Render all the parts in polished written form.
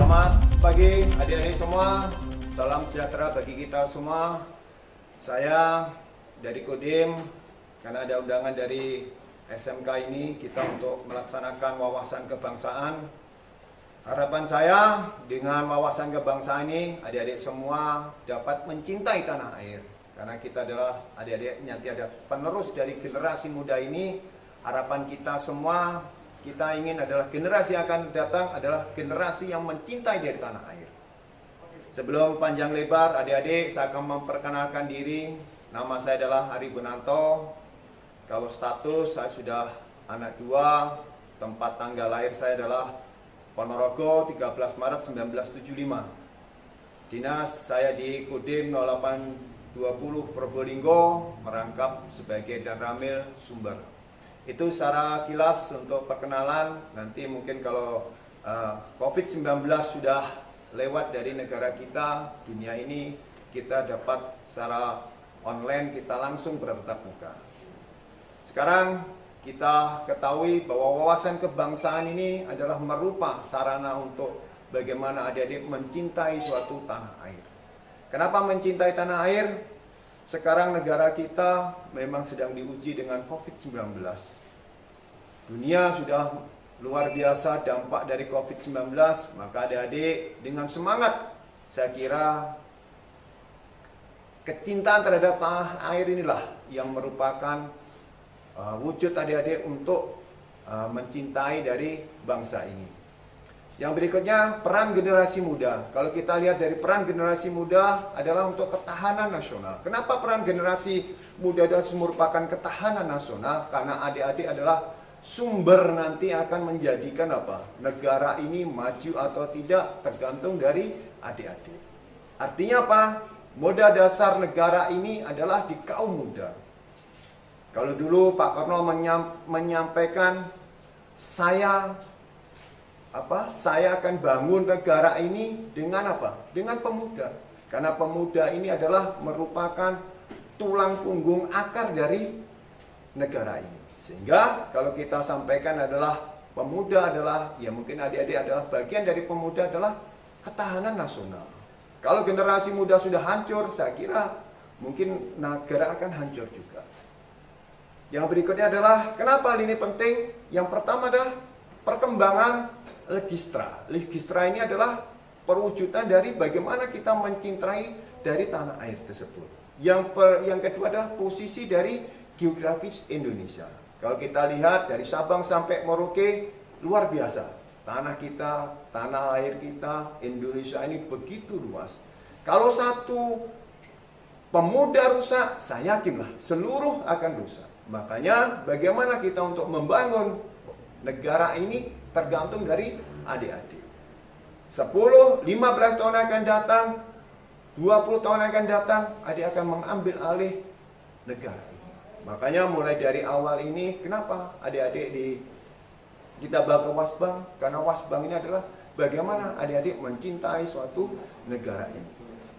Selamat pagi adik-adik semua. Salam sejahtera bagi kita semua. Saya dari Kodim, karena ada undangan dari SMK ini, kita untuk melaksanakan wawasan kebangsaan. Harapan saya dengan wawasan kebangsaan ini, adik-adik semua dapat mencintai tanah air. Karena kita adalah adik-adik nanti ada penerus dari generasi muda ini. Harapan kita semua, kita ingin adalah generasi yang akan datang adalah generasi yang mencintai dari tanah air. Sebelum panjang lebar, adik-adik, saya akan memperkenalkan diri. Nama saya adalah Ari Gunanto. Kalau status, saya sudah anak 2. Tempat tanggal lahir saya adalah Ponorogo, 13 Maret 1975. Dinas saya di Kodim 0820 Probolinggo, merangkap sebagai Danramil Sumber. Itu secara kilas untuk perkenalan. Nanti mungkin kalau COVID-19 sudah lewat dari negara kita, dunia ini, kita dapat secara online, kita langsung bertatap muka. Sekarang kita ketahui bahwa wawasan kebangsaan ini adalah merupakan sarana untuk bagaimana adik-adik mencintai suatu tanah air. Kenapa mencintai tanah air? Sekarang negara kita memang sedang diuji dengan COVID-19. Dunia sudah luar biasa dampak dari COVID-19, maka adik-adik dengan semangat, saya kira kecintaan terhadap tanah air inilah yang merupakan wujud adik-adik untuk mencintai dari bangsa ini. Yang berikutnya, peran generasi muda. Kalau kita lihat dari peran generasi muda adalah untuk ketahanan nasional. Kenapa peran generasi muda adalah merupakan ketahanan nasional? Karena adik-adik adalah sumber nanti akan menjadikan apa? Negara ini maju atau tidak tergantung dari adik-adik. Artinya apa? Modal dasar negara ini adalah di kaum muda. Kalau dulu Pak Karno menyampaikan saya akan bangun negara ini dengan apa? Dengan pemuda. Karena pemuda ini adalah merupakan tulang punggung akar dari negara ini. Sehingga kalau kita sampaikan adalah pemuda adalah, ya mungkin adik-adik adalah bagian dari pemuda adalah ketahanan nasional. Kalau generasi muda sudah hancur, saya kira mungkin negara akan hancur juga. Yang berikutnya adalah, kenapa hal ini penting? Yang pertama adalah perkembangan legistra. Legistra ini adalah perwujudan dari bagaimana kita mencintai dari tanah air tersebut. Yang kedua adalah posisi dari geografis Indonesia. Kalau kita lihat dari Sabang sampai Merauke, luar biasa. Tanah kita, tanah air kita, Indonesia ini begitu luas. Kalau satu pemuda rusak, saya yakinlah seluruh akan rusak. Makanya bagaimana kita untuk membangun negara ini tergantung dari adik-adik. 10, 15 tahun akan datang, 20 tahun akan datang, adik akan mengambil alih negara ini. Makanya mulai dari awal ini, kenapa adik-adik kita bawa ke Wasbang? Karena Wasbang ini adalah bagaimana adik-adik mencintai suatu negara ini.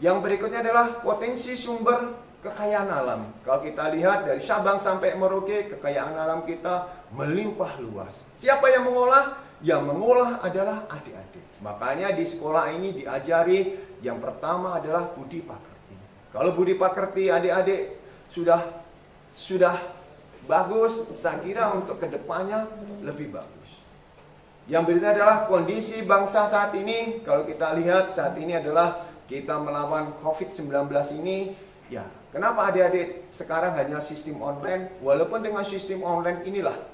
Yang berikutnya adalah potensi sumber kekayaan alam. Kalau kita lihat dari Sabang sampai Merauke, kekayaan alam kita melimpah luas. Siapa yang mengolah? Yang mengolah adalah adik-adik. Makanya di sekolah ini diajari yang pertama adalah budi pakerti. Kalau budi pakerti adik-adik sudah bagus, saya kira untuk kedepannya lebih bagus. Yang berikutnya adalah kondisi bangsa saat ini. Kalau kita lihat saat ini adalah kita melawan COVID-19 ini. Ya, kenapa adik-adik sekarang hanya sistem online? Walaupun dengan sistem online inilah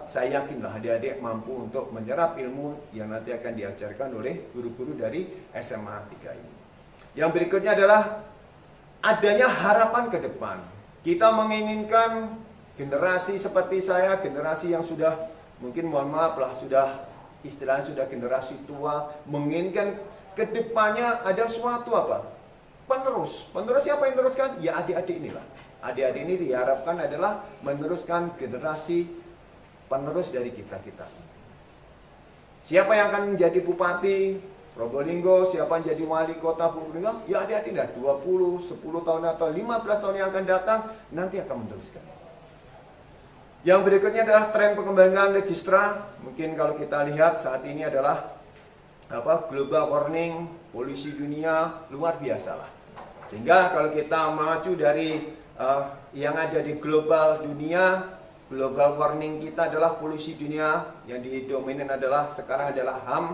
saya yakinlah adik-adik mampu untuk menyerap ilmu yang nanti akan diajarkan oleh guru-guru dari SMA 3 ini. Yang berikutnya adalah adanya harapan ke depan. Kita menginginkan generasi seperti saya, generasi yang sudah mungkin mohon maaf lah, istilahnya sudah generasi tua, menginginkan ke depannya ada suatu apa? Penerus. Penerus siapa yang meneruskan? Ya adik-adik inilah. Adik-adik ini diharapkan adalah meneruskan generasi penerus dari kita-kita. Siapa yang akan menjadi bupati Probolinggo, siapa yang jadi wali kota Probolinggo? Ya adik-adik dah 20, 10 tahun atau 15 tahun yang akan datang nanti akan meneruskan. Yang berikutnya adalah tren pengembangan legistra. Mungkin kalau kita lihat saat ini adalah global warming, polusi dunia luar biasa lah. Sehingga kalau kita maju dari yang ada di global dunia, global warming kita adalah polusi dunia, yang didominan adalah sekarang adalah HAM.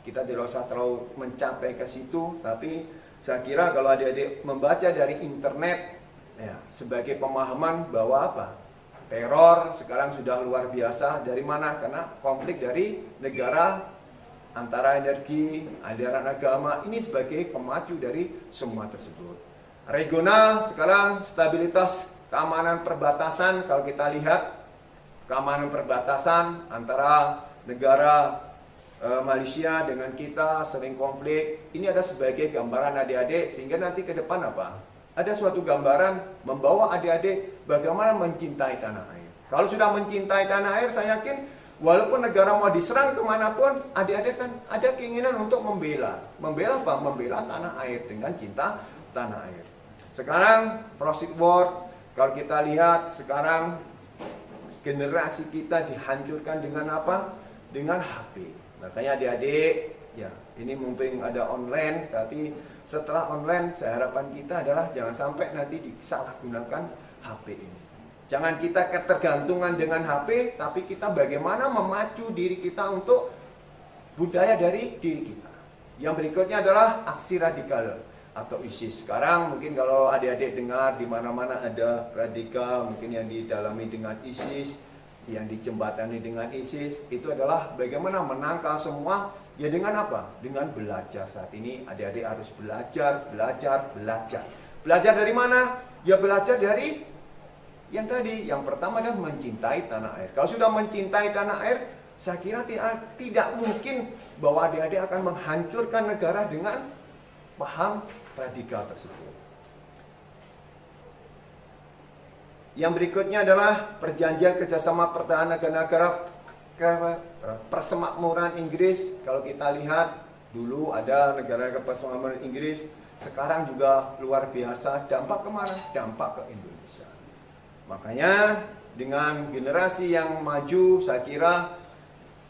Kita tidak usah terlalu mencapai ke situ, tapi saya kira kalau adik-adik membaca dari internet, ya, sebagai pemahaman bahwa teror sekarang sudah luar biasa. Dari mana? Karena konflik dari negara, antara energi, aliran agama, ini sebagai pemacu dari semua tersebut. Regional sekarang stabilitas keamanan perbatasan, kalau kita lihat keamanan perbatasan antara negara Malaysia dengan kita sering konflik. Ini ada sebagai gambaran adik-adik, sehingga nanti ke depan ada suatu gambaran membawa adik-adik bagaimana mencintai tanah air. Kalau sudah mencintai tanah air, saya yakin walaupun negara mau diserang kemanapun, adik-adik kan ada keinginan untuk membela. Membela apa? Membela tanah air dengan cinta tanah air. Sekarang proxy war, kalau kita lihat sekarang generasi kita dihancurkan dengan apa? Dengan HP. Makanya adik-adik, ya ini mumpung ada online, tapi setelah online saya harapan kita adalah jangan sampai nanti disalahgunakan HP ini. Jangan kita ketergantungan dengan HP, tapi kita bagaimana memacu diri kita untuk budaya dari diri kita. Yang berikutnya adalah aksi radikal atau ISIS. Sekarang mungkin kalau adik-adik dengar di mana-mana ada radikal, mungkin yang didalami dengan ISIS, yang dijembatani dengan ISIS, itu adalah bagaimana menangkal semua, ya dengan apa? Dengan belajar. Saat ini adik-adik harus belajar. Belajar dari mana? Ya belajar dari yang tadi, yang pertama adalah mencintai tanah air. Kalau sudah mencintai tanah air, saya kira tidak mungkin bahwa adik-adik akan menghancurkan negara dengan paham radikal tersebut. Yang berikutnya adalah perjanjian kerjasama pertahanan negara persemakmuran Inggris. Kalau kita lihat dulu ada negara persemakmuran Inggris, sekarang juga luar biasa. Dampak kemana? Dampak ke Indonesia. Makanya dengan generasi yang maju, saya kira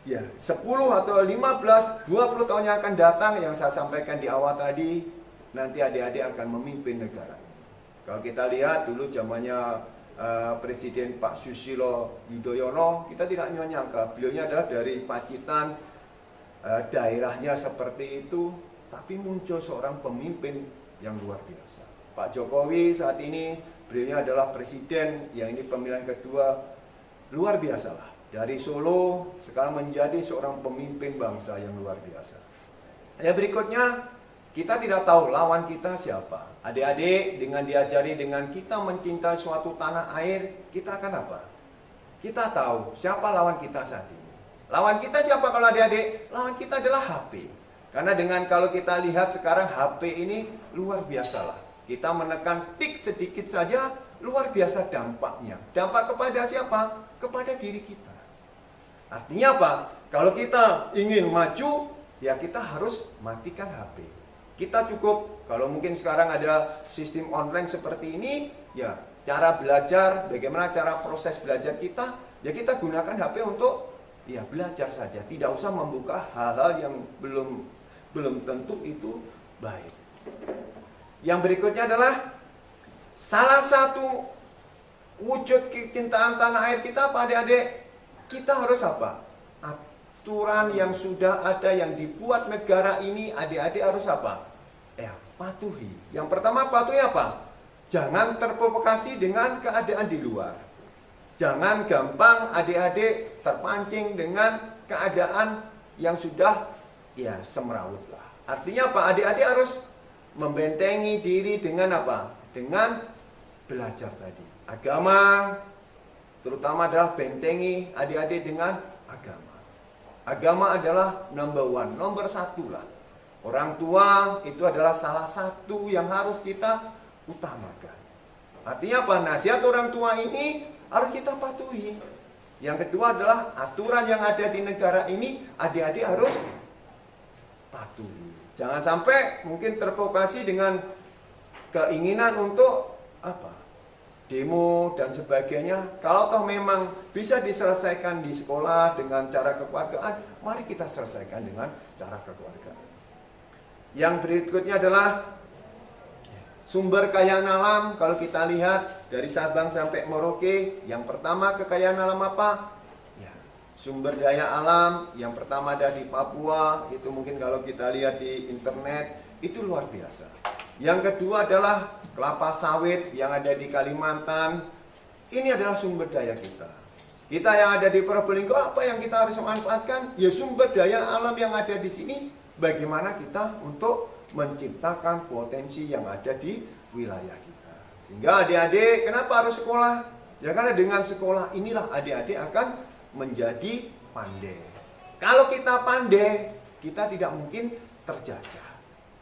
ya 10 atau 15, 20 tahun yang akan datang, yang saya sampaikan di awal tadi, nanti adik-adik akan memimpin negara. Kalau kita lihat dulu zamannya Presiden Pak Susilo Yudhoyono, kita tidak menyangka beliaunya adalah dari Pacitan, daerahnya seperti itu, tapi muncul seorang pemimpin yang luar biasa. Pak Jokowi saat ini, beliaunya adalah presiden yang ini pemilihan kedua, luar biasa lah. Dari Solo sekarang menjadi seorang pemimpin bangsa yang luar biasa. Yang berikutnya, kita tidak tahu lawan kita siapa. Adik-adik, dengan diajari dengan kita mencintai suatu tanah air, kita akan apa? Kita tahu siapa lawan kita saat ini. Lawan kita siapa kalau adik-adik? Lawan kita adalah HP. Karena dengan kalau kita lihat sekarang HP ini luar biasa lah. Kita menekan tik sedikit saja, luar biasa dampaknya. Dampak kepada siapa? Kepada diri kita. Artinya apa? Kalau kita ingin maju, ya kita harus matikan HP. Kita cukup, kalau mungkin sekarang ada sistem online seperti ini, ya cara belajar, bagaimana cara proses belajar kita, ya kita gunakan HP untuk ya belajar saja. Tidak usah membuka hal-hal yang belum tentu itu baik. Yang berikutnya adalah salah satu wujud kecintaan tanah air kita apa adik-adik? Kita harus apa? Aturan yang sudah ada yang dibuat negara ini, adik-adik harus apa? Patuhi. Yang pertama patuhi apa? Jangan terprovokasi dengan keadaan di luar. Jangan gampang adik-adik terpancing dengan keadaan yang sudah ya semrawut lah. Artinya apa? Adik-adik harus membentengi diri dengan apa? Dengan belajar tadi. Agama, terutama adalah bentengi adik-adik dengan agama. Agama adalah number one, nomor satu lah. Orang tua itu adalah salah satu yang harus kita utamakan. Artinya apa? Nasihat orang tua ini harus kita patuhi. Yang kedua adalah aturan yang ada di negara ini, adik-adik harus patuhi. Jangan sampai mungkin terprovokasi dengan keinginan untuk apa? demo dan sebagainya. Kalau toh memang bisa diselesaikan di sekolah dengan cara kekeluargaan, mari kita selesaikan dengan cara kekeluargaan. Yang berikutnya adalah sumber kekayaan alam. Kalau kita lihat dari Sabang sampai Merauke, yang pertama kekayaan alam apa? Ya, sumber daya alam yang pertama ada di Papua, itu mungkin kalau kita lihat di internet, itu luar biasa. Yang kedua adalah kelapa sawit yang ada di Kalimantan. Ini adalah sumber daya kita. Kita yang ada di Probolinggo, apa yang kita harus manfaatkan? Ya sumber daya alam yang ada di sini. Bagaimana kita untuk menciptakan potensi yang ada di wilayah kita. Sehingga adik-adik, kenapa harus sekolah? Ya karena dengan sekolah inilah adik-adik akan menjadi pandai. Kalau kita pandai, kita tidak mungkin terjajah.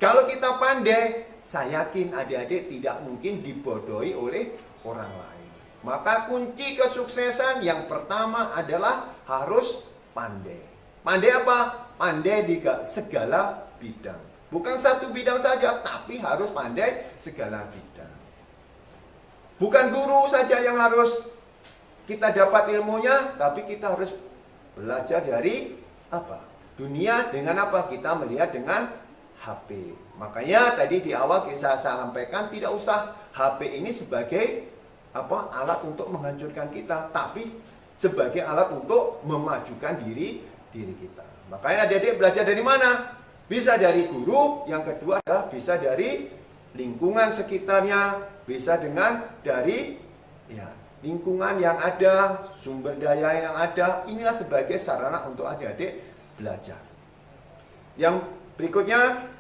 Kalau kita pandai, saya yakin adik-adik tidak mungkin dibodohi oleh orang lain. Maka kunci kesuksesan yang pertama adalah harus pandai. Pandai apa? Pandai di segala bidang. Bukan satu bidang saja, tapi harus pandai segala bidang. Bukan guru saja yang harus kita dapat ilmunya, tapi kita harus belajar dari apa? Dunia dengan apa? Kita melihat dengan HP. Makanya tadi di awal saya sampaikan tidak usah HP ini sebagai apa? Alat untuk menghancurkan kita, tapi sebagai alat untuk memajukan diri kita. Makanya adik-adik belajar dari mana? Bisa dari guru, yang kedua adalah bisa dari lingkungan sekitarnya, bisa dengan dari ya, lingkungan yang ada, sumber daya yang ada. Inilah sebagai sarana untuk adik-adik belajar. Yang berikutnya,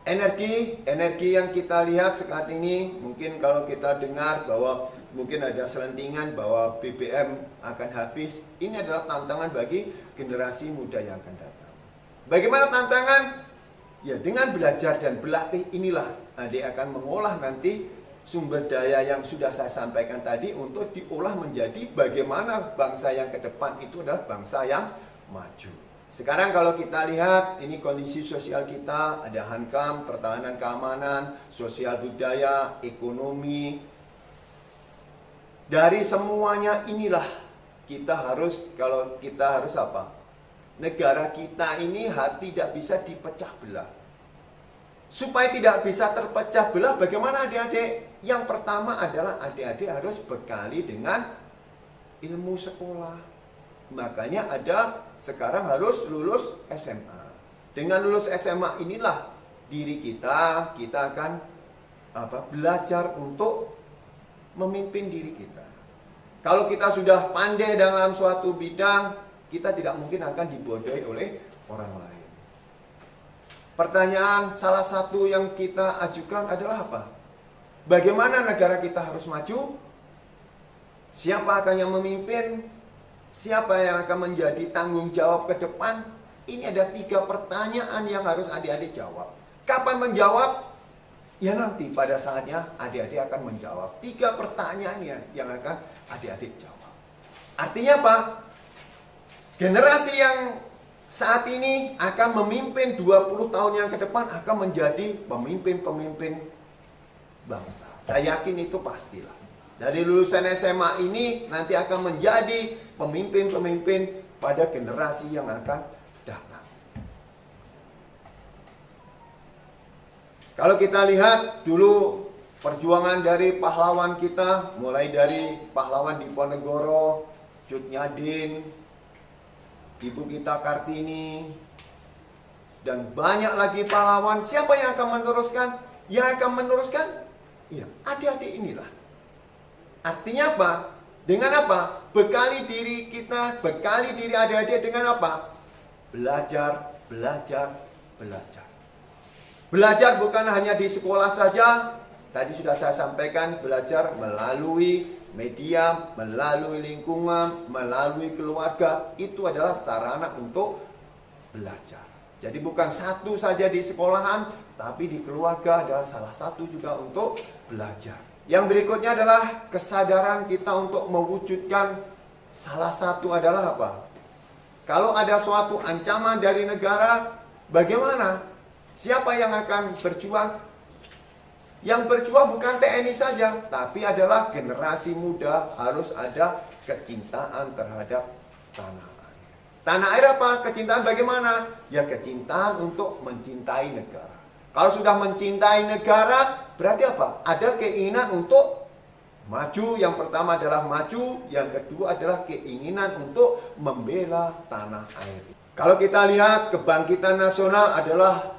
energi yang kita lihat saat ini, mungkin kalau kita dengar bahwa mungkin ada selentingan bahwa BBM akan habis, ini adalah tantangan bagi generasi muda yang akan datang. Bagaimana tantangan? Ya dengan belajar dan berlatih inilah adik akan mengolah nanti sumber daya yang sudah saya sampaikan tadi untuk diolah menjadi bagaimana bangsa yang ke depan itu adalah bangsa yang maju. Sekarang kalau kita lihat ini kondisi sosial kita, ada Hankam, pertahanan keamanan, sosial budaya, ekonomi. Dari semuanya inilah kita harus, kalau kita harus apa? Negara kita ini tidak bisa dipecah belah. Supaya tidak bisa terpecah belah, bagaimana adik-adik? Yang pertama adalah adik-adik harus bekali dengan ilmu sekolah. Makanya ada sekarang harus lulus SMA. Dengan lulus SMA inilah diri kita akan belajar untuk memimpin diri kita. Kalau kita sudah pandai dalam suatu bidang, kita tidak mungkin akan dibodohi oleh orang lain. Pertanyaan salah satu yang kita ajukan adalah apa? Bagaimana negara kita harus maju? Siapa akan yang memimpin? Siapa yang akan menjadi tanggung jawab ke depan? Ini ada 3 pertanyaan yang harus adik-adik jawab. Kapan menjawab? Ya nanti pada saatnya adik-adik akan menjawab 3 pertanyaan yang akan adik-adik jawab. Artinya apa? Generasi yang saat ini akan memimpin 20 tahun yang ke depan akan menjadi pemimpin-pemimpin bangsa. Saya yakin itu pastilah. Dari lulusan SMA ini nanti akan menjadi pemimpin-pemimpin pada generasi yang akan datang. Kalau kita lihat dulu perjuangan dari pahlawan kita, mulai dari pahlawan Diponegoro, Cut Nyadin, Ibu kita Kartini, dan banyak lagi pahlawan. Siapa yang akan meneruskan? Yang akan meneruskan? Ya, adik-adik inilah. Artinya apa? Dengan apa? Bekali diri kita, bekali diri adik-adik dengan apa? Belajar, belajar, belajar. Belajar bukan hanya di sekolah saja. Tadi sudah saya sampaikan, belajar melalui media, melalui lingkungan, melalui keluarga. Itu adalah sarana untuk belajar. Jadi bukan satu saja di sekolahan, tapi di keluarga adalah salah satu juga untuk belajar. Yang berikutnya adalah kesadaran kita untuk mewujudkan. Salah satu adalah apa? Kalau ada suatu ancaman dari negara, bagaimana? Siapa yang akan berjuang? Yang berjuang bukan TNI saja, tapi adalah generasi muda harus ada kecintaan terhadap tanah air. Tanah air apa? Kecintaan bagaimana? Ya kecintaan untuk mencintai negara. Kalau sudah mencintai negara, berarti apa? Ada keinginan untuk maju. Yang pertama adalah maju, yang kedua adalah keinginan untuk membela tanah air. Kalau kita lihat kebangkitan nasional adalah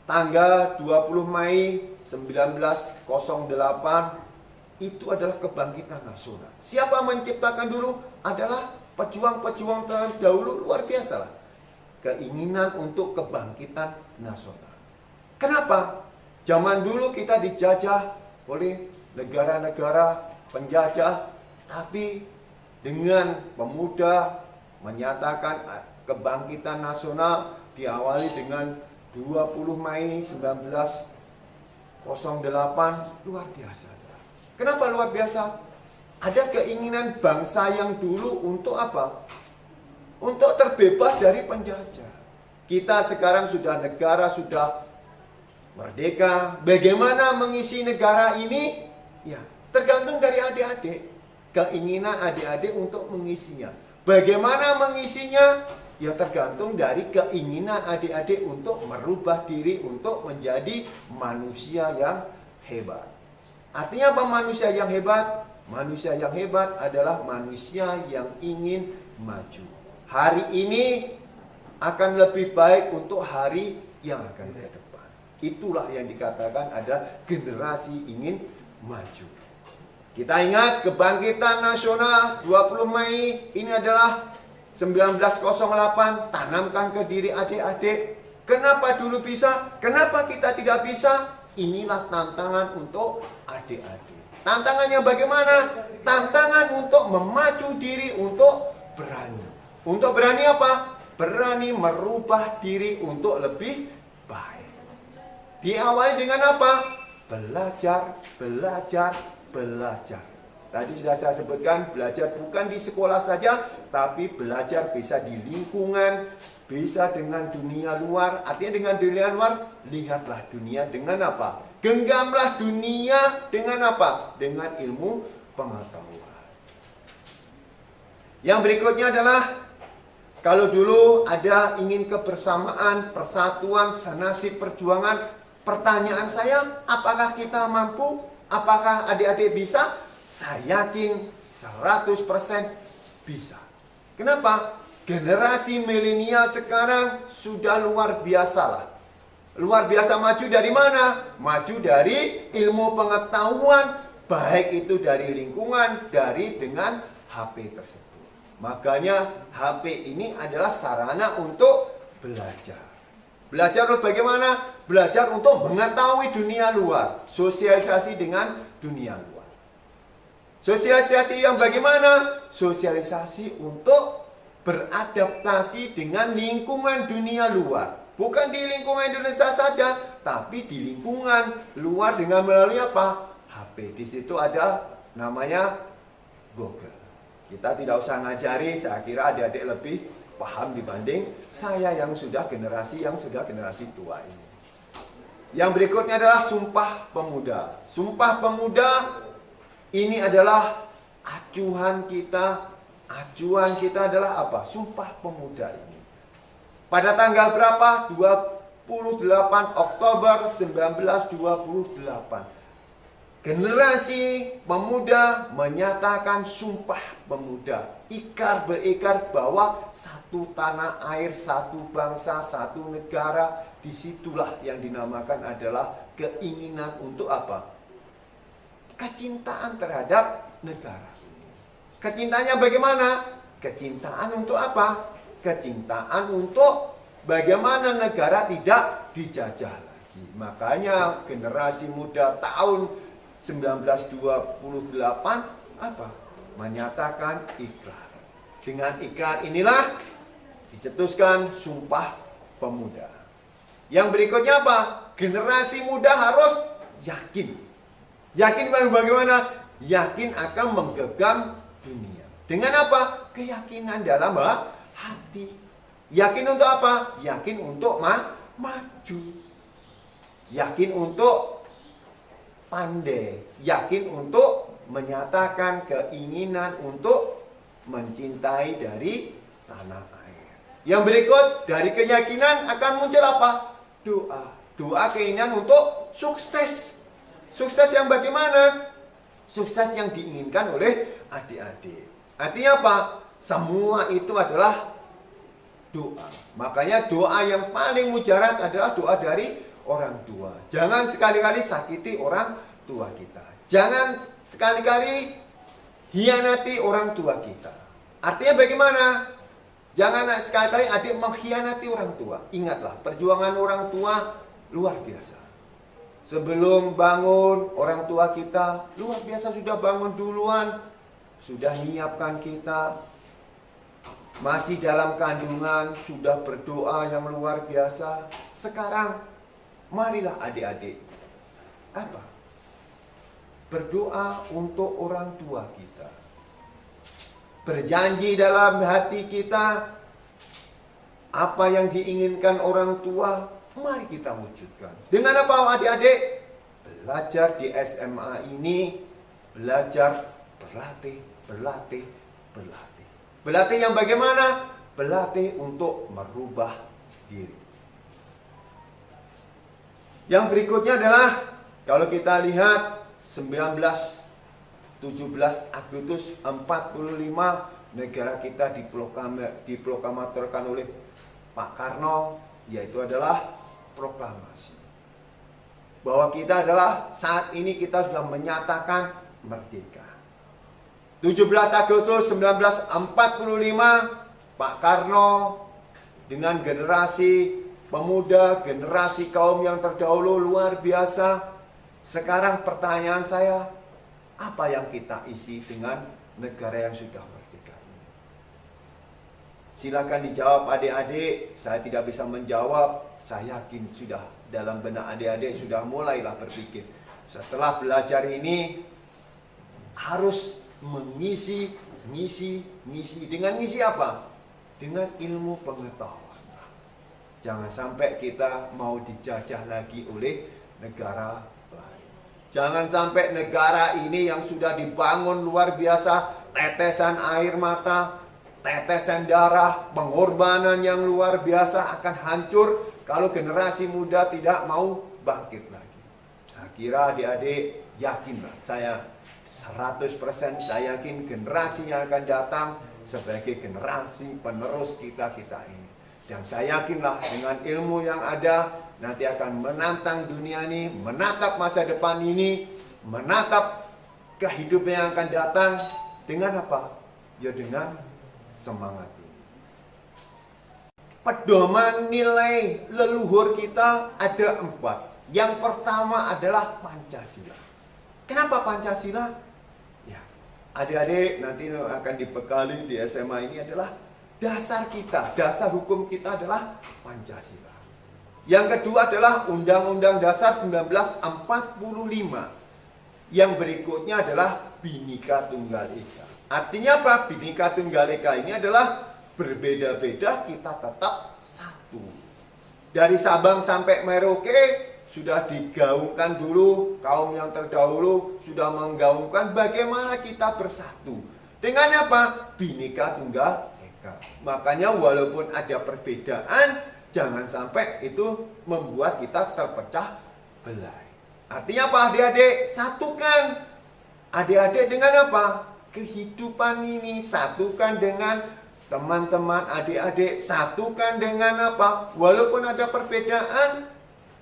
tanggal 20 Mei 1908, itu adalah kebangkitan nasional. Siapa menciptakan dulu? Adalah pejuang-pejuang terdahulu, luar biasa lah. Keinginan untuk kebangkitan nasional. Kenapa? Zaman dulu kita dijajah oleh negara-negara penjajah, tapi dengan pemuda menyatakan kebangkitan nasional diawali dengan 20 Mei 1908, luar biasa. Kenapa luar biasa? Ada keinginan bangsa yang dulu untuk apa? Untuk terbebas dari penjajah. Kita sekarang sudah negara, sudah merdeka. Bagaimana mengisi negara ini? Ya, tergantung dari adik-adik. Keinginan adik-adik untuk mengisinya. Bagaimana mengisinya? Ya tergantung dari keinginan adik-adik untuk merubah diri untuk menjadi manusia yang hebat. Artinya apa manusia yang hebat? Manusia yang hebat adalah manusia yang ingin maju. Hari ini akan lebih baik untuk hari yang akan ke depan. Itulah yang dikatakan ada generasi ingin maju. Kita ingat kebangkitan nasional 20 Mei ini adalah 1908, tanamkan ke diri adik-adik. Kenapa dulu bisa? Kenapa kita tidak bisa? Inilah tantangan untuk adik-adik. Tantangannya bagaimana? Tantangan untuk memacu diri, untuk berani. Untuk berani apa? Berani merubah diri untuk lebih baik. Diawali dengan apa? Belajar, belajar, belajar. Tadi sudah saya sebutkan, belajar bukan di sekolah saja, tapi belajar bisa di lingkungan, bisa dengan dunia luar. Artinya dengan dunia luar, lihatlah dunia dengan apa? Genggamlah dunia dengan apa? Dengan ilmu pengetahuan. Yang berikutnya adalah, kalau dulu ada ingin kebersamaan, persatuan, senasib perjuangan, pertanyaan saya, apakah kita mampu? Apakah adik-adik bisa? Saya yakin 100% bisa. Kenapa? Generasi milenial sekarang sudah luar biasa lah. Luar biasa maju dari mana? Maju dari ilmu pengetahuan, baik itu dari lingkungan, dari dengan HP tersebut. Makanya HP ini adalah sarana untuk belajar. Belajar untuk bagaimana? Belajar untuk mengetahui dunia luar. Sosialisasi dengan dunia luar. Sosialisasi yang bagaimana? Sosialisasi untuk beradaptasi dengan lingkungan dunia luar. Bukan di lingkungan Indonesia saja, tapi di lingkungan luar dengan melalui apa? HP. Di situ ada namanya Google. Kita tidak usah ngajari, saya kira adik-adik lebih paham dibanding saya yang sudah generasi tua ini. Yang berikutnya adalah Sumpah Pemuda. Sumpah Pemuda ini adalah acuan kita. Acuan kita adalah apa? Sumpah Pemuda ini. Pada tanggal berapa? 28 Oktober 1928. Generasi pemuda menyatakan Sumpah Pemuda. Ikrar berikrar bahwa satu tanah air, satu bangsa, satu negara. Disitulah yang dinamakan adalah keinginan untuk apa? Kecintaan terhadap negara. Kecintaannya bagaimana? Kecintaan untuk apa? Kecintaan untuk bagaimana negara tidak dijajah lagi. Makanya generasi muda tahun 1928 apa? Menyatakan ikrar. Dengan ikrar inilah dicetuskan Sumpah Pemuda. Yang berikutnya apa? Generasi muda harus yakin. Yakin bagaimana? Yakin akan menggenggam dunia. Dengan apa? Keyakinan dalam hati. Yakin untuk apa? Yakin untuk maju. Yakin untuk pandai, yakin untuk menyatakan keinginan untuk mencintai dari tanah air. Yang berikut, dari keyakinan akan muncul apa? Doa. Doa keinginan untuk sukses. Sukses yang bagaimana? Sukses yang diinginkan oleh adik-adik. Artinya apa? Semua itu adalah doa. Makanya doa yang paling mujarab adalah doa dari orang tua. Jangan sekali-kali sakiti orang tua kita. Jangan sekali-kali hianati orang tua kita. Artinya bagaimana? Jangan sekali-kali adik mengkhianati orang tua. Ingatlah, perjuangan orang tua luar biasa. Sebelum bangun, orang tua kita luar biasa sudah bangun duluan. Sudah menyiapkan kita. Masih dalam kandungan, sudah berdoa yang luar biasa. Sekarang, marilah adik-adik. Apa? Berdoa untuk orang tua kita. Berjanji dalam hati kita, apa yang diinginkan orang tua, mari kita wujudkan. Dengan apa adik-adik? Belajar di SMA ini, belajar berlatih. Berlatih yang bagaimana? Berlatih untuk merubah diri. Yang berikutnya adalah, kalau kita lihat 17 Agustus 45, negara kita diproklamatorkan oleh Pak Karno, yaitu adalah proklamasi. Bahwa kita adalah saat ini kita sudah menyatakan merdeka. 17 Agustus 1945, Pak Karno dengan generasi pemuda, generasi kaum yang terdahulu luar biasa. Sekarang pertanyaan saya, apa yang kita isi dengan negara yang sudah merdeka ini? Silakan dijawab adik-adik. Saya tidak bisa menjawab. Saya yakin sudah dalam benak adik-adik sudah mulailah berpikir. Setelah belajar ini harus mengisi dengan ngisi apa? Dengan ilmu pengetahuan. Jangan sampai kita mau dijajah lagi oleh negara lain. Jangan sampai negara ini yang sudah dibangun luar biasa, tetesan air mata, tetesan darah, pengorbanan yang luar biasa akan hancur kalau generasi muda tidak mau bangkit lagi. Saya kira adik-adik yakinlah, saya 100% saya yakin generasi yang akan datang sebagai generasi penerus kita ini. Dan saya yakinlah dengan ilmu yang ada nanti akan menantang dunia ini, menatap masa depan ini, menatap kehidupan yang akan datang dengan apa? Ya dengan semangat ini. Pedoman nilai leluhur kita ada 4. Yang pertama adalah Pancasila. Kenapa Pancasila? Ya, adik-adik nanti akan dibekali di SMA ini adalah dasar kita, dasar hukum kita adalah Pancasila. Yang kedua adalah Undang-Undang Dasar 1945. Yang berikutnya adalah Bhinneka Tunggal Ika. Artinya apa? Bhinneka Tunggal Ika ini adalah berbeda-beda kita tetap satu. Dari Sabang sampai Merauke sudah digaungkan dulu, kaum yang terdahulu sudah menggaungkan bagaimana kita bersatu. Dengan apa? Bhinneka Tunggal Ika. Makanya walaupun ada perbedaan, jangan sampai itu membuat kita terpecah belah. Artinya apa adik-adik? Satukan adik-adik dengan apa? Kehidupan ini. Satukan dengan teman-teman adik-adik. Satukan dengan apa? Walaupun ada perbedaan,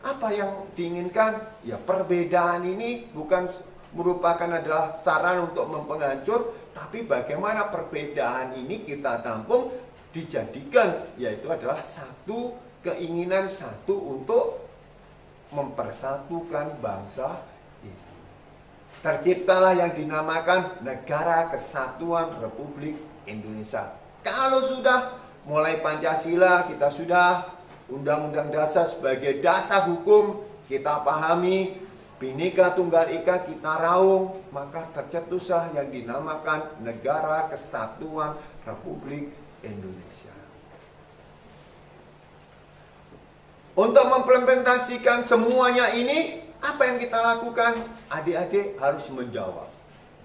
apa yang diinginkan? Ya perbedaan ini bukan merupakan adalah saran untuk mempengancur, tapi bagaimana perbedaan ini kita tampung dijadikan, yaitu adalah satu keinginan, satu untuk mempersatukan bangsa ini. Terciptalah yang dinamakan Negara Kesatuan Republik Indonesia. Kalau sudah mulai Pancasila, kita sudah Undang-Undang Dasar sebagai dasar hukum, kita pahami, Bhinneka Tunggal Ika kita raung, maka tercetuslah yang dinamakan Negara Kesatuan Republik Indonesia. Untuk mengimplementasikan semuanya ini, Apa yang kita lakukan? Adik-adik harus menjawab.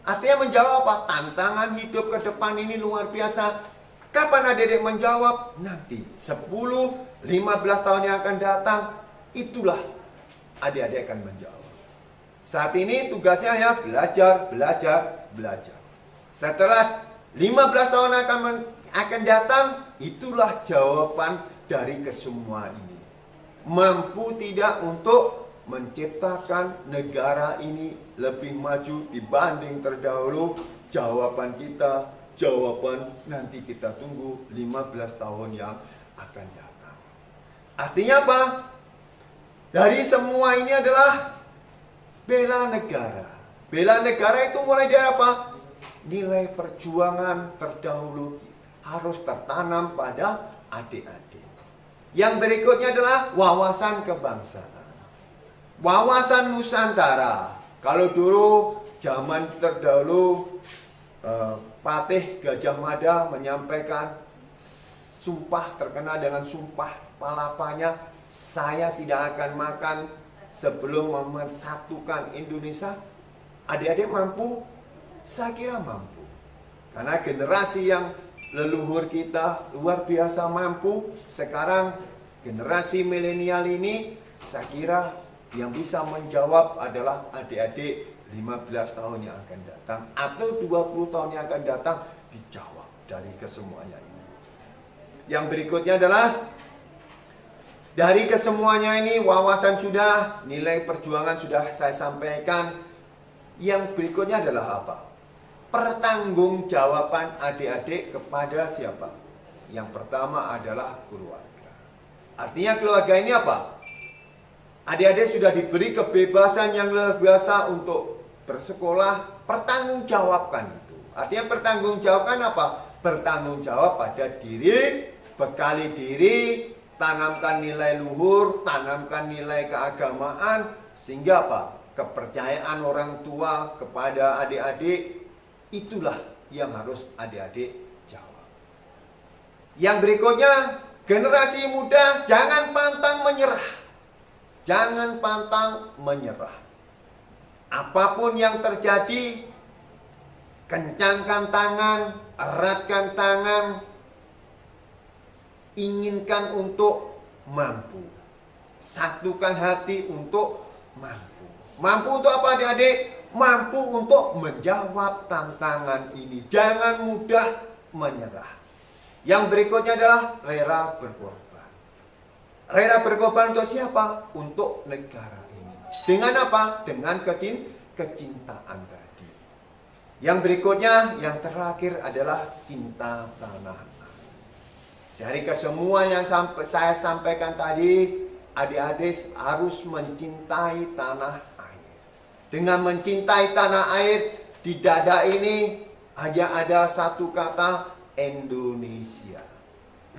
Artinya menjawab apa? Tantangan hidup ke depan ini luar biasa. Kapan adik-adik menjawab? Nanti 10, 15 tahun yang akan datang, itulah adik-adik akan menjawab. Saat ini tugasnya ya belajar, belajar, belajar. Setelah 15 tahun akan datang, itulah jawaban dari kesemua ini. Mampu tidak untuk menciptakan negara ini lebih maju dibanding terdahulu? Jawaban kita, jawaban nanti kita tunggu 15 tahun yang akan datang. Artinya apa? Dari semua ini adalah bela negara. Bela negara itu mulai dari apa? Nilai perjuangan terdahulu harus tertanam pada adik-adik. Yang berikutnya adalah wawasan kebangsaan. Wawasan Nusantara. Kalau dulu zaman terdahulu Patih Gajah Mada menyampaikan sumpah, terkenal dengan sumpah palapanya, saya tidak akan makan sebelum mempersatukan Indonesia. Adik-adik mampu? Saya kira mampu. Karena generasi yang leluhur kita luar biasa mampu. Sekarang generasi milenial ini, saya kira yang bisa menjawab adalah adik-adik 15 tahun yang akan datang atau 20 tahun yang akan datang, dijawab dari kesemuanya ini. Yang berikutnya adalah dari kesemuanya ini, wawasan sudah, nilai perjuangan sudah saya sampaikan. Yang berikutnya adalah apa? Pertanggungjawaban adik-adik kepada siapa? Yang pertama adalah keluarga. Artinya keluarga ini apa? Adik-adik sudah diberi kebebasan yang luar biasa untuk bersekolah, pertanggungjawabkan itu. Artinya pertanggungjawabkan apa? Bertanggung jawab pada diri, bekali diri, tanamkan nilai luhur, tanamkan nilai keagamaan, sehingga apa? Kepercayaan orang tua kepada adik-adik, itulah yang harus adik-adik jawab. Yang berikutnya, generasi muda jangan pantang menyerah. Jangan pantang menyerah. Apapun yang terjadi, kencangkan tangan, eratkan tangan, inginkan untuk mampu. Satukan hati untuk mampu. Mampu untuk apa adik-adik? Mampu untuk menjawab tantangan ini. Jangan mudah menyerah. Yang berikutnya adalah rela berkorban. Rela berkorban untuk siapa? Untuk negara ini. Dengan apa? Dengan kecintaan tadi. Yang berikutnya, yang terakhir adalah cinta tanah air. Dari kesemua yang saya sampaikan tadi, adik-adik harus mencintai tanah air. Dengan mencintai tanah air, di dada ini hanya ada satu kata, Indonesia.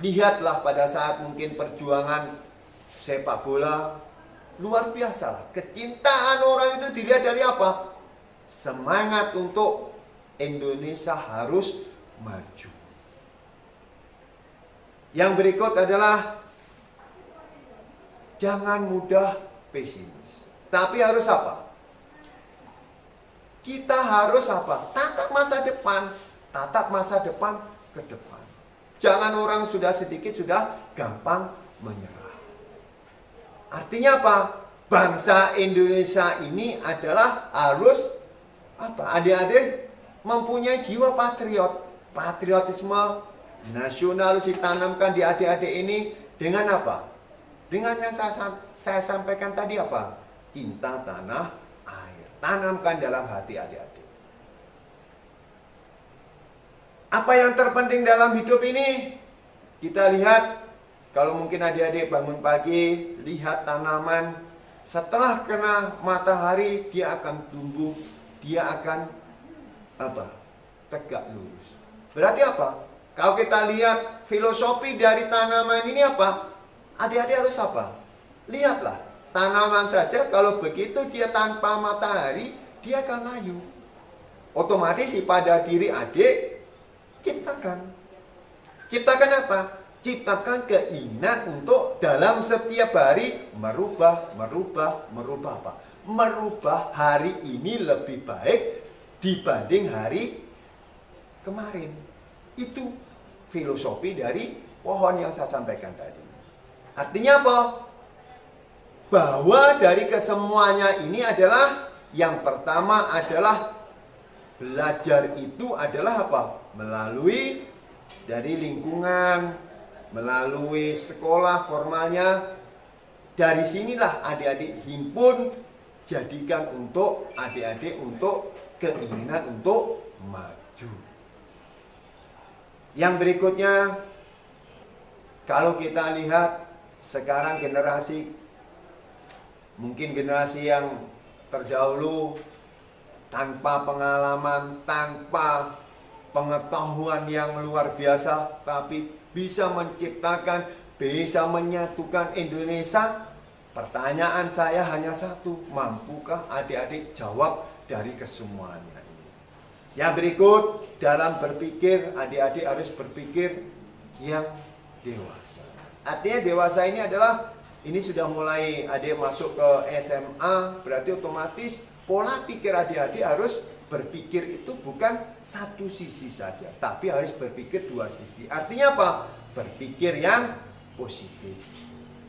Lihatlah pada saat mungkin perjuangan sepak bola, luar biasa. Kecintaan orang itu dilihat dari apa? Semangat untuk Indonesia harus maju. Yang berikut adalah jangan mudah pesimis. Tapi harus apa? Kita harus apa? Tatap masa depan. Tatap masa depan ke depan. Jangan orang sudah sedikit sudah gampang menyerah. Artinya apa? Bangsa Indonesia ini adalah harus apa? Adik-adik mempunyai jiwa patriot. Patriotisme nasionalis ditanamkan di adik-adik ini dengan apa? Dengan yang saya sampaikan tadi apa? Cinta tanah air. Tanamkan dalam hati adik-adik. Apa yang terpenting dalam hidup ini? Kita lihat, kalau mungkin adik-adik bangun pagi, lihat tanaman, setelah kena matahari, dia akan tumbuh, dia akan apa? Tegak lurus. Berarti apa? Kalau kita lihat filosofi dari tanaman ini apa? Adik-adik harus apa? Lihatlah, tanaman saja kalau begitu dia tanpa matahari, dia akan layu. Otomatis pada diri adik, ciptakan apa? Ciptakan keinginan untuk dalam setiap hari merubah apa? merubah hari ini lebih baik dibanding hari kemarin. Itu filosofi dari pohon yang saya sampaikan tadi. Artinya apa? Bahwa dari kesemuanya ini adalah yang pertama adalah belajar itu adalah apa? Melalui dari lingkungan, melalui sekolah formalnya. Dari sinilah adik-adik himpun, jadikan untuk adik-adik untuk keinginan untuk maju. Yang berikutnya, kalau kita lihat sekarang generasi, mungkin generasi yang terdahulu tanpa pengalaman, tanpa pengetahuan yang luar biasa, tapi bisa menciptakan, bisa menyatukan Indonesia. Pertanyaan saya hanya satu, mampukah adik-adik jawab dari kesemuanya ini? Yang berikut, dalam berpikir, adik-adik harus berpikir yang dewasa. Artinya dewasa ini adalah, ini sudah mulai adik masuk ke SMA, berarti otomatis pola pikir adik-adik harus berpikir itu bukan satu sisi saja, tapi harus berpikir dua sisi. Artinya apa? Berpikir yang positif,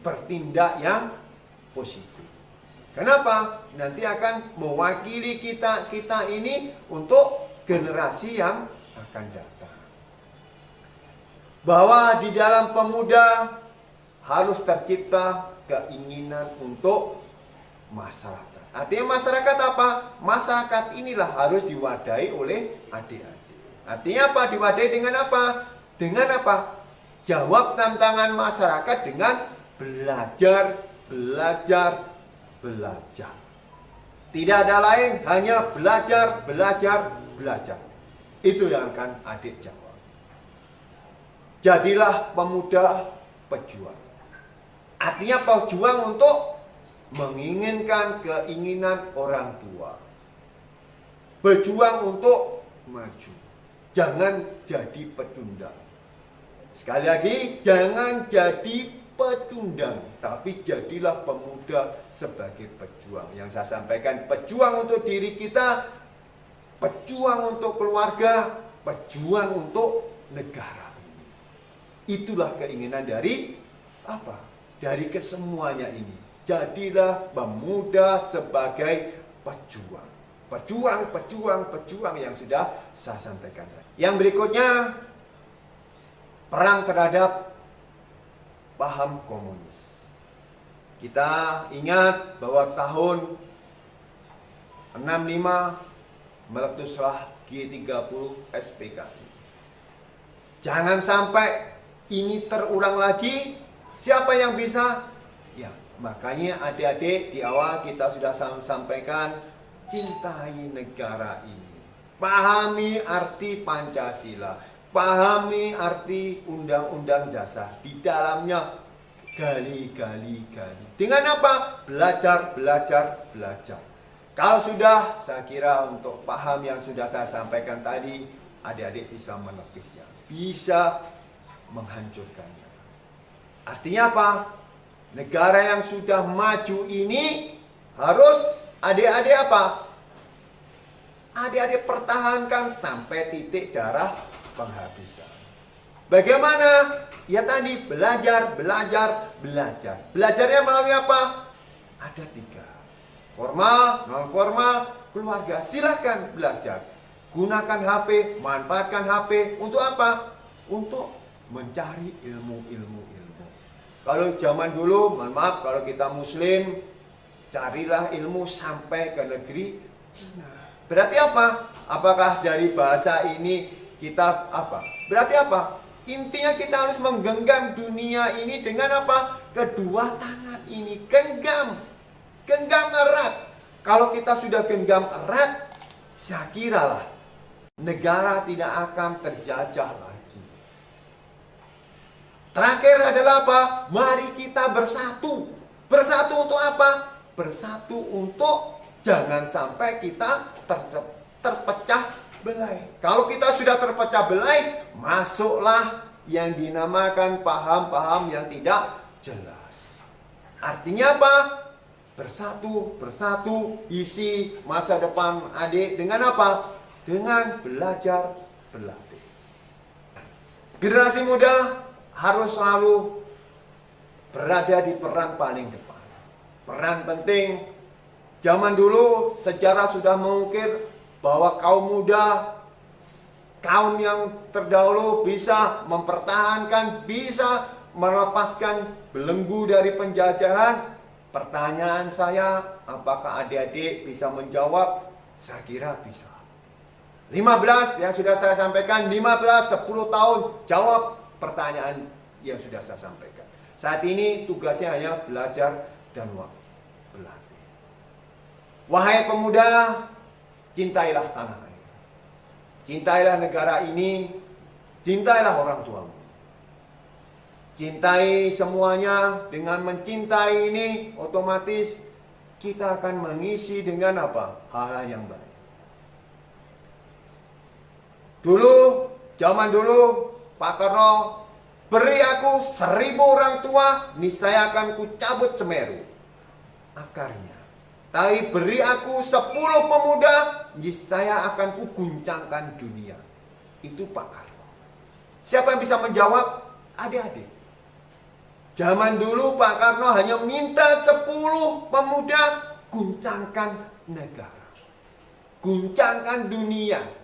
bertindak yang positif. Kenapa? Nanti akan mewakili kita ini untuk generasi yang akan datang. Bahwa di dalam pemuda harus tercipta keinginan untuk masyarakat. Artinya masyarakat apa? Masyarakat inilah harus diwadahi oleh adik-adik. Artinya apa? Diwadahi dengan apa? Dengan apa? Jawab tantangan masyarakat dengan belajar, belajar, belajar. Tidak ada lain, hanya belajar, belajar, belajar. Itu yang akan adik jawab. Jadilah pemuda pejuang. Artinya pejuang untuk menginginkan keinginan orang tua. Berjuang untuk maju. Jangan jadi pecundang. Sekali lagi, jangan jadi pecundang, tapi jadilah pemuda sebagai pejuang. Yang saya sampaikan, pejuang untuk diri kita, pejuang untuk keluarga, pejuang untuk negara ini. Itulah keinginan dari apa? Dari kesemuanya ini. Jadilah pemuda sebagai pejuang. Pejuang, pejuang, pejuang yang sudah saya sampaikan. Yang berikutnya, perang terhadap paham komunis. Kita ingat bahwa tahun 65 meletuslah G30 SPKI. Jangan sampai ini terulang lagi. Siapa yang bisa? Ya, makanya adik-adik di awal kita sudah sampaikan, cintai negara ini. Pahami arti Pancasila. Pahami arti Undang-Undang Dasar. Di dalamnya gali. Dengan apa? Belajar, belajar, belajar. Kalau sudah, saya kira untuk paham yang sudah saya sampaikan tadi, adik-adik bisa menepisnya, bisa menghancurkannya. Artinya apa? Negara yang sudah maju ini harus adik-adik apa? Adik-adik pertahankan sampai titik darah penghabisan. Bagaimana? Ya tadi belajar, belajar, belajar. Belajarnya melalui apa? Ada 3. Formal, non formal, keluarga. Silahkan belajar. Gunakan HP, manfaatkan HP untuk apa? Untuk mencari ilmu. Kalau zaman dulu, mohon maaf, kalau kita muslim, carilah ilmu sampai ke negeri Cina. Berarti apa? Apakah dari bahasa ini kita apa? Berarti apa? Intinya kita harus menggenggam dunia ini dengan apa? Kedua tangan ini. Genggam erat. Kalau kita sudah genggam erat, saya kiralah negara tidak akan terjajah lagi. Terakhir adalah apa? Mari kita bersatu. Bersatu untuk apa? Bersatu untuk jangan sampai kita terpecah belah. Kalau kita sudah terpecah belah, masuklah yang dinamakan paham-paham yang tidak jelas. Artinya apa? bersatu isi masa depan adik dengan apa? Dengan belajar berlatih. Generasi muda harus selalu berada di peran paling depan. Peran penting. Zaman dulu sejarah sudah mengukir bahwa kaum muda, kaum yang terdahulu bisa mempertahankan, bisa melepaskan belenggu dari penjajahan. Pertanyaan saya, apakah adik-adik bisa menjawab? Saya kira bisa. 15 yang sudah saya sampaikan, 15, 10 tahun jawab pertanyaan yang sudah saya sampaikan. Saat ini tugasnya hanya belajar dan berlatih. Wahai pemuda, cintailah tanah air. Cintailah negara ini, cintailah orang tuamu. Cintai semuanya. Dengan mencintai ini, otomatis kita akan mengisi dengan apa? Hal-hal yang baik. Dulu, zaman dulu, Pak Karno, beri aku 1000 orang tua, niscaya akan kucabut Semeru akarnya. Tapi beri aku 10 pemuda, niscaya akan kuguncangkan dunia. Itu Pak Karno. Siapa yang bisa menjawab? Adik-adik. Zaman dulu Pak Karno hanya minta 10 pemuda, guncangkan negara, guncangkan dunia.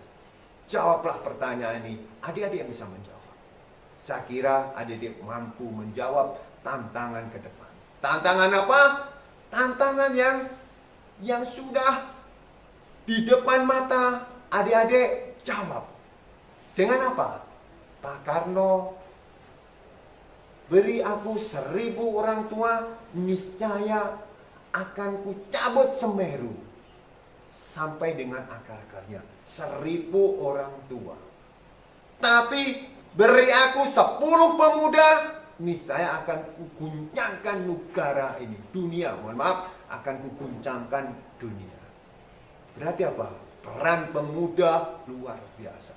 Jawablah pertanyaan ini. Adik-adik yang bisa menjawab. Saya kira adik-adik mampu menjawab tantangan ke depan. Tantangan apa? Tantangan yang sudah di depan mata. Adik-adik jawab. Dengan apa? Pak Karno, beri aku 1000 orang tua, niscaya akan kucabut Semeru sampai dengan akar-akarnya. 1000 orang tua. Tapi beri aku 10 pemuda, niscaya akan kuguncangkan negara ini. Dunia, mohon maaf, akan kuguncangkan dunia. Berarti apa? Peran pemuda luar biasa.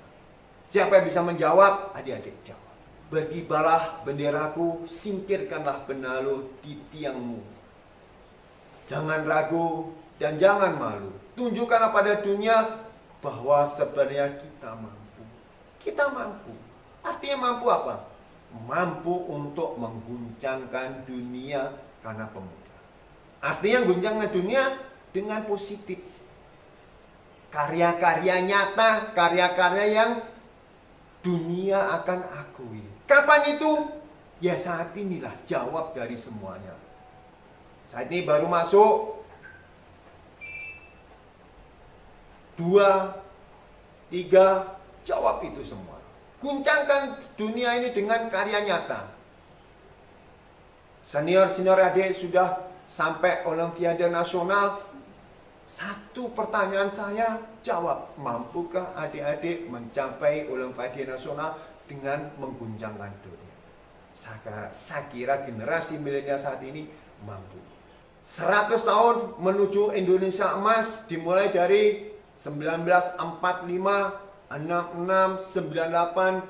Siapa yang bisa menjawab? Adik-adik jawab. Berkibarlah benderaku, singkirkanlah benalu di tiangmu. Jangan ragu dan jangan malu. Tunjukkanlah pada dunia bahwa sebenarnya kita mampu. Kita mampu. Artinya mampu apa? Mampu untuk mengguncangkan dunia karena pemuda. Artinya guncangkan dunia dengan positif. Karya-karya nyata, karya-karya yang dunia akan akui. Kapan itu? Ya saat inilah jawab dari semuanya. Saat ini baru masuk 2, 3, jawab itu semua. Guncangkan dunia ini dengan karya nyata. Senior-senior adik sudah sampai Olimpiade Nasional. Satu pertanyaan saya jawab, mampukah adik-adik mencapai Olimpiade Nasional dengan mengguncangkan dunia? Saya kira generasi milenial saat ini mampu. 100 tahun menuju Indonesia emas dimulai dari 1945, 66, 98,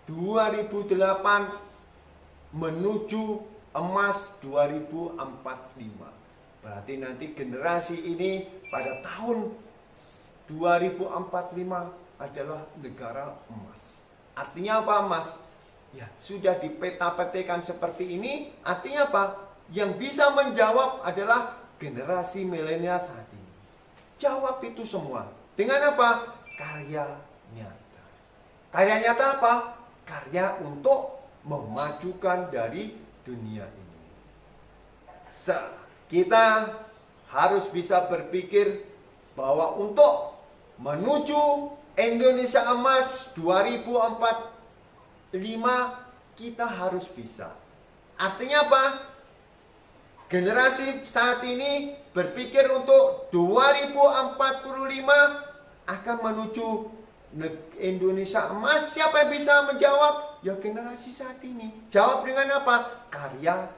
2008 menuju emas 2045. Berarti nanti generasi ini pada tahun 2045 adalah negara emas. Artinya apa emas? Ya, sudah dipeta-petikan seperti ini, artinya apa? Yang bisa menjawab adalah generasi milenial saat ini. Jawab itu semua. Dengan apa? Karya nyata. Karya nyata apa? Karya untuk memajukan dari dunia ini. Kita harus bisa berpikir bahwa untuk menuju Indonesia emas 2045 kita harus bisa. Artinya apa? Generasi saat ini berpikir untuk 2045 akan menuju Indonesia emas. Siapa yang bisa menjawab? Ya generasi saat ini. Jawab dengan apa? Karyanya.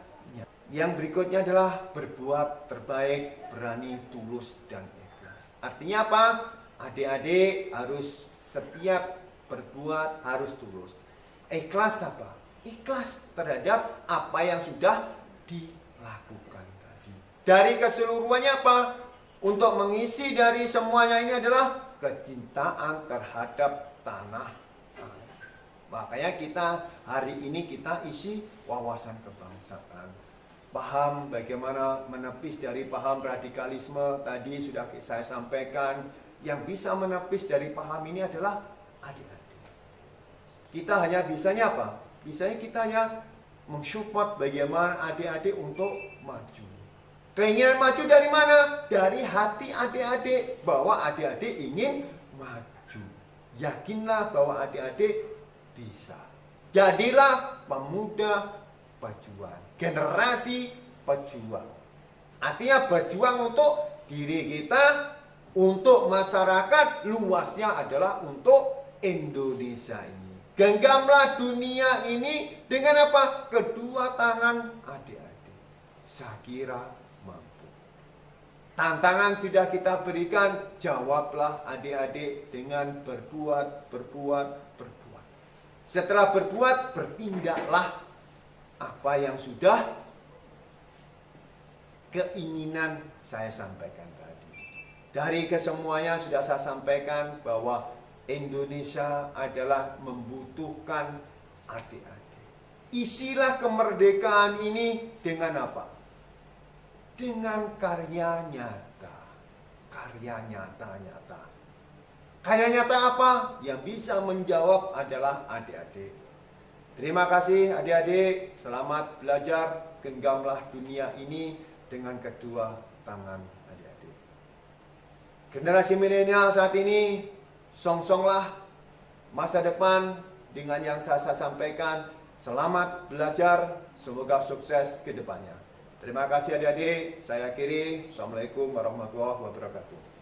Yang berikutnya adalah berbuat terbaik, berani, tulus, dan ikhlas. Artinya apa? Adik-adik harus setiap berbuat harus tulus. Ikhlas apa? Ikhlas terhadap apa yang sudah dilakukan tadi. Dari keseluruhannya apa? Untuk mengisi dari semuanya ini adalah kecintaan terhadap tanah air. Makanya kita hari ini kita isi wawasan kebangsaan. Paham bagaimana menepis dari paham radikalisme tadi sudah saya sampaikan. Yang bisa menepis dari paham ini adalah adik-adik. Kita hanya bisanya apa? Bisanya kita hanya mensupport bagaimana adik-adik untuk maju. Keinginan maju dari mana? Dari hati adik-adik, bahwa adik-adik ingin maju. Yakinlah bahwa adik-adik bisa. Jadilah pemuda pejuang, generasi pejuang. Artinya berjuang untuk diri kita, untuk masyarakat, luasnya adalah untuk Indonesia ini. Genggamlah dunia ini dengan apa? Kedua tangan adik-adik. Saya kira mampu. Tantangan sudah kita berikan, jawablah adik-adik dengan berbuat. Setelah berbuat, bertindaklah apa yang sudah keinginan saya sampaikan tadi. Dari kesemuanya sudah saya sampaikan bahwa Indonesia adalah membutuhkan adik-adik. Isilah kemerdekaan ini dengan apa? Dengan karya nyata. Karya nyata. Karya nyata apa? Yang bisa menjawab adalah adik-adik. Terima kasih adik-adik. Selamat belajar. Genggamlah dunia ini dengan kedua tangan adik-adik. Generasi milenial saat ini, songsonglah masa depan dengan yang saya sampaikan. Selamat belajar. Semoga sukses ke depannya. Terima kasih adik-adik, saya akhiri. Assalamualaikum warahmatullahi wabarakatuh.